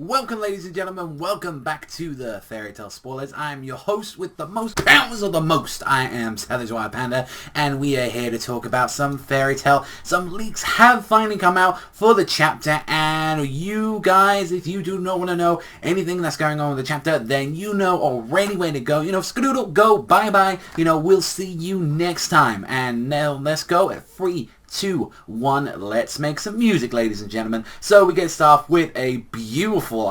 welcome ladies and gentlemen, welcome back to the Fairy Tale Spoilers. I am your host with the most powers of the most. I am Savagezweipanda, and we are here to talk about some fairy tale. Some leaks have finally come out for the chapter, and you guys, if you do not want to know anything that's going on with the chapter, then you know already where to go. You know, skadoodle, go, bye-bye. You know, we'll see you next time. And now let's go at 3, 2, 1, let's make some music, ladies and gentlemen. So we get started with a beautiful,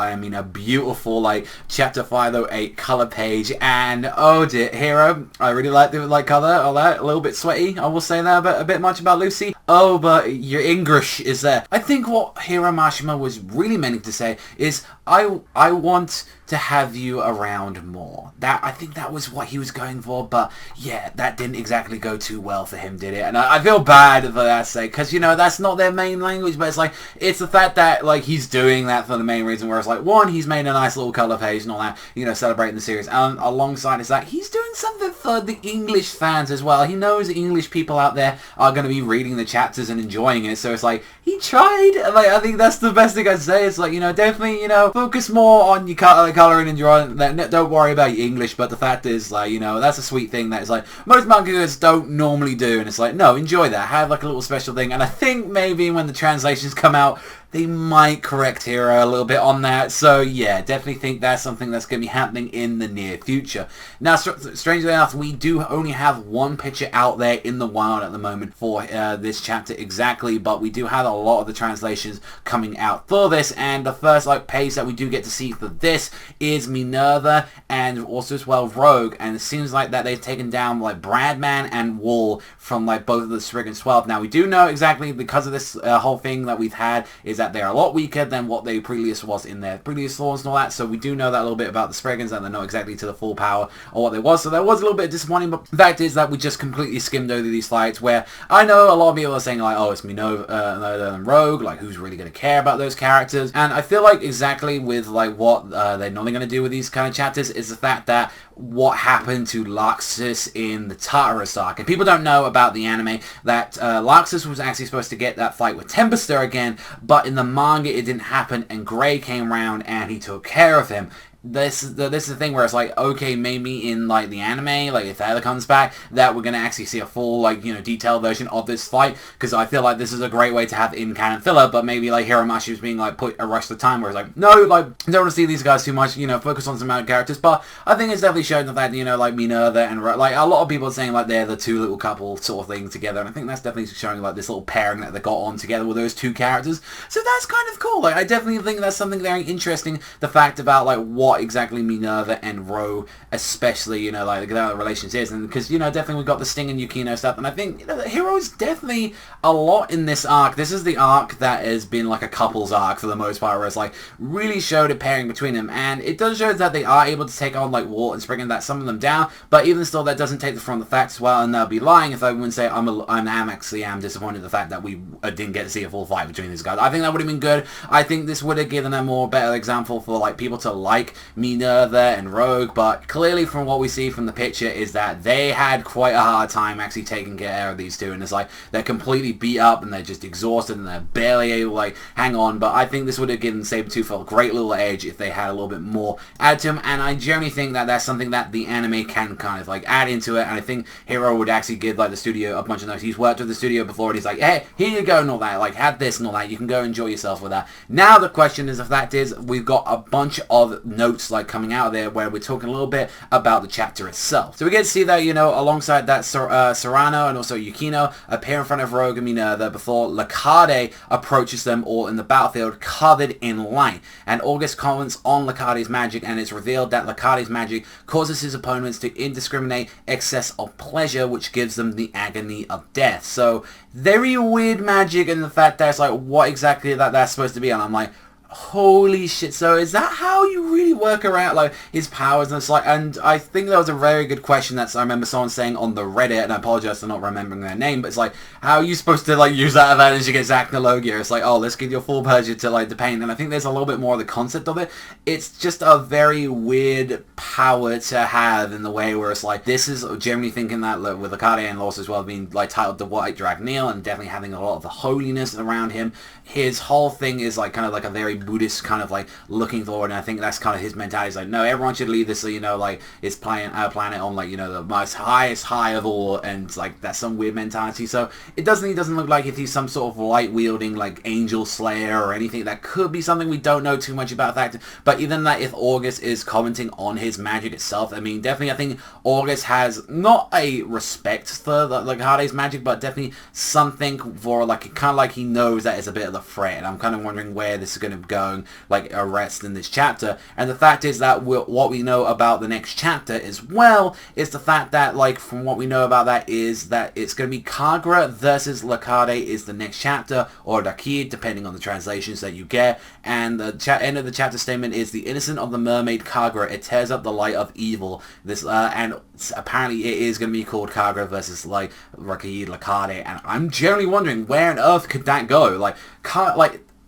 like, chapter 508 color page, and oh dear, Hero, I really like the color, all that, a little bit sweaty, I will say that, but a bit much about Lucy. Oh, but your English is there. I think what Hiro Mashima was really meaning to say is, I want to have you around more. I think that was what he was going for, but yeah, that didn't exactly go too well for him, did it? And I feel bad for that sake, because, you know, that's not their main language, but it's the fact that, like, he's doing that for the main reason, where it's like, one, he's made a nice little color page and all that, you know, celebrating the series, and alongside is that he's doing something for the English fans as well. He knows the English people out there are going to be reading the chapters and enjoying it, so it's like, he tried. Like, I think that's the best thing I'd say. It's like, you know, definitely, you know, focus more on your coloring and drawing. Don't worry about your English, but the fact is, like, you know, that's a sweet thing that is like most mangakas don't normally do, and it's like, no, enjoy that, have like a little special thing. And I think maybe when the translations come out, they might correct Hiro a little bit on that. So yeah, definitely think that's something that's going to be happening in the near future. Now, strangely enough, we do only have one picture out there in the wild at the moment for this chapter exactly, but we do have a lot of the translations coming out for this, and the first like page that we do get to see for this is Minerva and also as well Rogue, and it seems like that they've taken down like Bradman and Wool from like both of the Spriggans 12. Now we do know exactly, because of this whole thing that we've had, is that they're a lot weaker than what they previous was in their previous forms and all that, so we do know that a little bit about the Spriggans, and they're not exactly to the full power or what they was, so that was a little bit disappointing. But the fact is that we just completely skimmed over these fights, where I know a lot of people are saying like, oh, it's Minerva and Rogue, like who's really going to care about those characters? And I feel like exactly with like what they're normally going to do with these kind of chapters is the fact that what happened to Larcade in the Tartarus arc. And people don't know about the anime that Larcade was actually supposed to get that fight with Tempesta again, but in the manga it didn't happen, and Gray came around and he took care of him. This is the thing where it's like, okay, maybe in like the anime, like if Heather comes back, that we're gonna actually see a full, like, you know, detailed version of this fight, because I feel like this is a great way to have in-canon filler. But maybe like Hiromashi was being like put a rush of time where it's like, no, like I don't want to see these guys too much, you know, focus on some other characters. But I think it's definitely shown the fact that, you know, like Minerva and like a lot of people are saying like they're the two little couple sort of thing together, and I think that's definitely showing like this little pairing that they got on together with those two characters. So that's kind of cool. Like I definitely think that's something very interesting, the fact about like what exactly Minerva and Rogue, especially, you know, like their relations is, and because, you know, definitely we've got the Sting and Yukino stuff, and I think, you know, the Hero's definitely a lot in this arc. This is the arc that has been like a couples arc for the most part, where it's like really showed a pairing between them, and it does show that they are able to take on like Walt and Spriggan, that some of them down, but even still that doesn't take from the facts as well, and I'll be lying if I wouldn't say I'm actually disappointed in the fact that we didn't get to see a full fight between these guys. I think that would have been good. I think this would have given a more better example for like people to like Minerva and Rogue, but clearly from what we see from the picture is that they had quite a hard time actually taking care of these two, and it's like they're completely beat up and they're just exhausted and they're barely able to like hang on. But I think this would have given Sabretooth a great little edge if they had a little bit more add to him, and I generally think that that's something that the anime can kind of like add into it, and I think Hiro would actually give like the studio a bunch of notes. He's worked with the studio before, and he's like, hey, here you go and all that, like have this and all that, you can go enjoy yourself with that. Now the question is, if that is, we've got a bunch of notes like coming out of there where we're talking a little bit about the chapter itself. So we get to see that, you know, alongside that Serrano and also Yukino appear in front of Rogue and Minerva before Larcade approaches them all in the battlefield covered in light, and August comments on Larcade's magic, and it's revealed that Larcade's magic causes his opponents to indiscriminate excess of pleasure, which gives them the agony of death. So very weird magic, and the fact that it's like, what exactly that's supposed to be, and I'm like, holy shit, so is that how you really work around like his powers? And it's like, and I think that was a very good question that I remember someone saying on the Reddit, and I apologize for not remembering their name, but it's like, how are you supposed to like use that advantage against Acnologia? It's like, oh, let's give your full pleasure to like the pain, and I think there's a little bit more of the concept of it. It's just a very weird power to have in the way where it's like, this is generally thinking that with Larcade and Lost as well being like titled the White Dragneel, and definitely having a lot of the holiness around him, his whole thing is like kind of like a very Buddhist kind of like looking forward, and I think that's kind of his mentality. It's like, no, everyone should leave this, you know, like it's planet on like, you know, the most highest high of all, and like that's some weird mentality. So he doesn't look like if he's some sort of light wielding like angel slayer or anything. That could be something we don't know too much about that. But even that, if August is commenting on his magic itself, I mean, definitely I think August has not a respect for like Larcade's magic, but definitely something for like kind of like he knows that it's a bit of a threat. And I'm kind of wondering where this is going to go, like rest in this chapter. And the fact is that what we know about the next chapter as well is the fact that, like, from what we know about that is that it's going to be Kagura versus Larcade is the next chapter, or Larcade, depending on the translations that you get. And the end of the chapter statement is the innocent of the mermaid Kagura. It tears up the light of evil. This and apparently it is going to be called Kagura versus like Larcade, and I'm generally wondering where on earth could that go? Like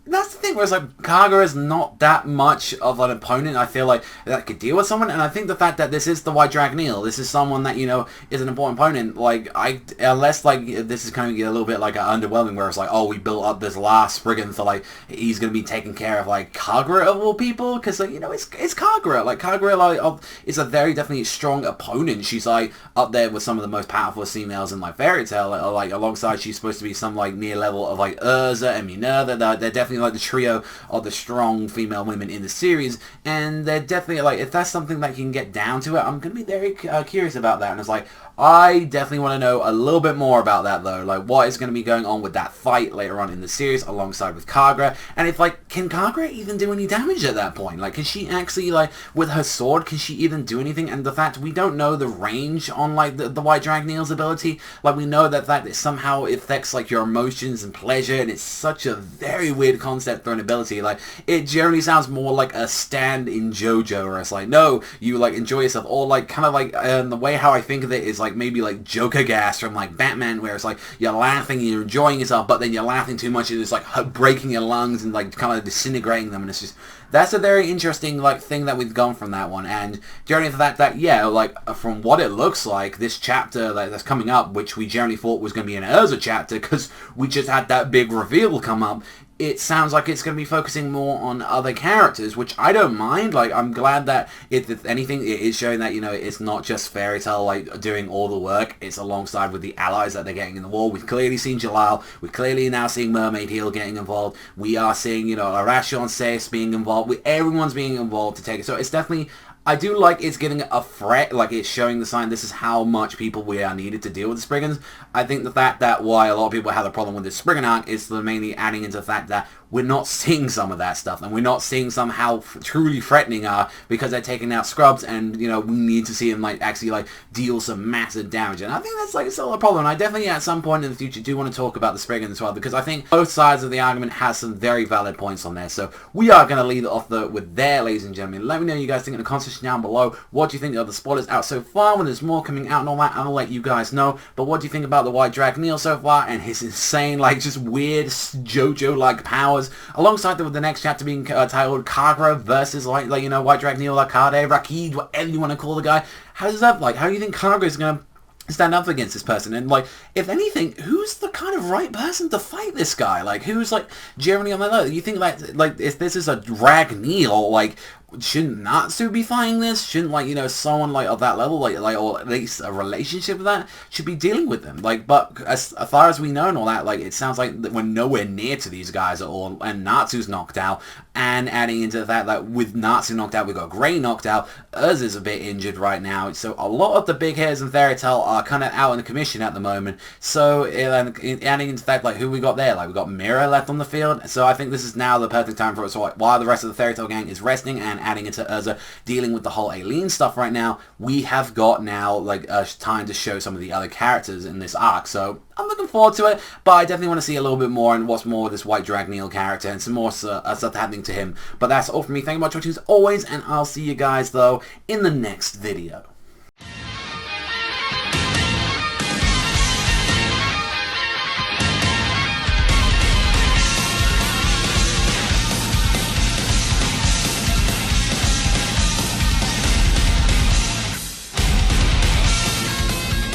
that's the thing where it's like Kagura is not that much of an opponent, I feel like, that could deal with someone. And I think the fact that this is the White Dragon Eel, this is someone that, you know, is an important opponent, like, unless, like, this is kind of a little bit, like, underwhelming, where it's like, oh, we built up this last Spriggan, so, like, he's going to be taking care of, like, Kagura of all people, because, like, you know, it's Kagura. Like, Kagura, like, is a very definitely strong opponent. She's, like, up there with some of the most powerful females in, like, Fairy Tail, like, alongside she's supposed to be some, like, near level of, like, Urza and Minerva. They're definitely like the trio of the strong female women in the series, and they're definitely like, if that's something that you can get down to it, I'm gonna be very curious about that. And it's like, I definitely want to know a little bit more about that, though, like what is going to be going on with that fight later on in the series alongside with Kagura. And if, like, can Kagura even do any damage at that point? Like, can she actually, like, with her sword, can she even do anything? And the fact we don't know the range on, like, the White Dragon Eel's ability, like, we know that it somehow affects, like, your emotions and pleasure, and it's such a very weird concept for an ability. Like, it generally sounds more like a stand in JoJo, where it's like, no, you, like, enjoy yourself, or, like, kind of like, the way how I think of it is, like, maybe like Joker gas from like Batman, where it's like you're laughing, you're enjoying yourself, but then you're laughing too much, it's like breaking your lungs and like kind of disintegrating them. And it's just, that's a very interesting like thing that we've gone from that one. And generally for that yeah, like from what it looks like, this chapter that's coming up, which we generally thought was going to be an Urza chapter because we just had that big reveal come up, it sounds like it's going to be focusing more on other characters, which I don't mind. Like, I'm glad that, if anything, it is showing that, you know, it's not just Fairy Tail, like, doing all the work. It's alongside with the allies that they're getting in the war. We've clearly seen Jalal. We're clearly now seeing Mermaid Heel getting involved. We are seeing, you know, Arashio and Seis being involved. Everyone's being involved to take it. So it's definitely, I do like it's giving a threat, like it's showing the sign this is how much people we are needed to deal with the Spriggans. I think the fact that why a lot of people have a problem with the Spriggan arc is mainly adding into the fact that we're not seeing some of that stuff, and we're not seeing somehow truly threatening because they're taking out scrubs, and, you know, we need to see them, like, actually, like, deal some massive damage. And I think that's, like, still a problem. I definitely, at some point in the future, do want to talk about the Spriggans as well, because I think both sides of the argument has some very valid points on there. So we are going to leave it off with there, ladies and gentlemen. Let me know what you guys think in the comment section down below. What do you think of the spoilers out so far? When there's more coming out and all that, I'll let you guys know. But what do you think about the White Dragon Eel so far, and his insane, like, just weird JoJo-like powers, alongside with the next chapter being titled Kagura versus, like, you know, White Dragon Eel, Larcade, Larcade, whatever you want to call the guy. How does that, like, how do you think Kagura is going to stand up against this person? And, like, if anything, who's the kind of right person to fight this guy? Like, who's, like, generally on the level? You think, like, if this is a Dragon Eel, like, shouldn't Natsu be fighting this? Shouldn't, like, you know, someone, like, of that level, like, or at least a relationship with that, should be dealing with them? Like, but as far as we know and all that, like, it sounds like we're nowhere near to these guys at all, and Natsu's knocked out, and adding into the fact that with Natsu knocked out, we've got Grey knocked out, Urza's a bit injured right now, so a lot of the big hitters in Fairy Tail are kind of out in the commission at the moment. So, adding into the fact, like, who we got there? Like, we got Mira left on the field, so I think this is now the perfect time for us, so, like, while the rest of the Fairy Tail gang is resting and adding into Urza dealing with the whole Aileen stuff right now, we have got now, like, time to show some of the other characters in this arc. So I'm looking forward to it, but I definitely want to see a little bit more and what's more with this White Dragon Eel character and some more stuff happening to him. But that's all from me. Thank you much for watching as always, and I'll see you guys, though, in the next video.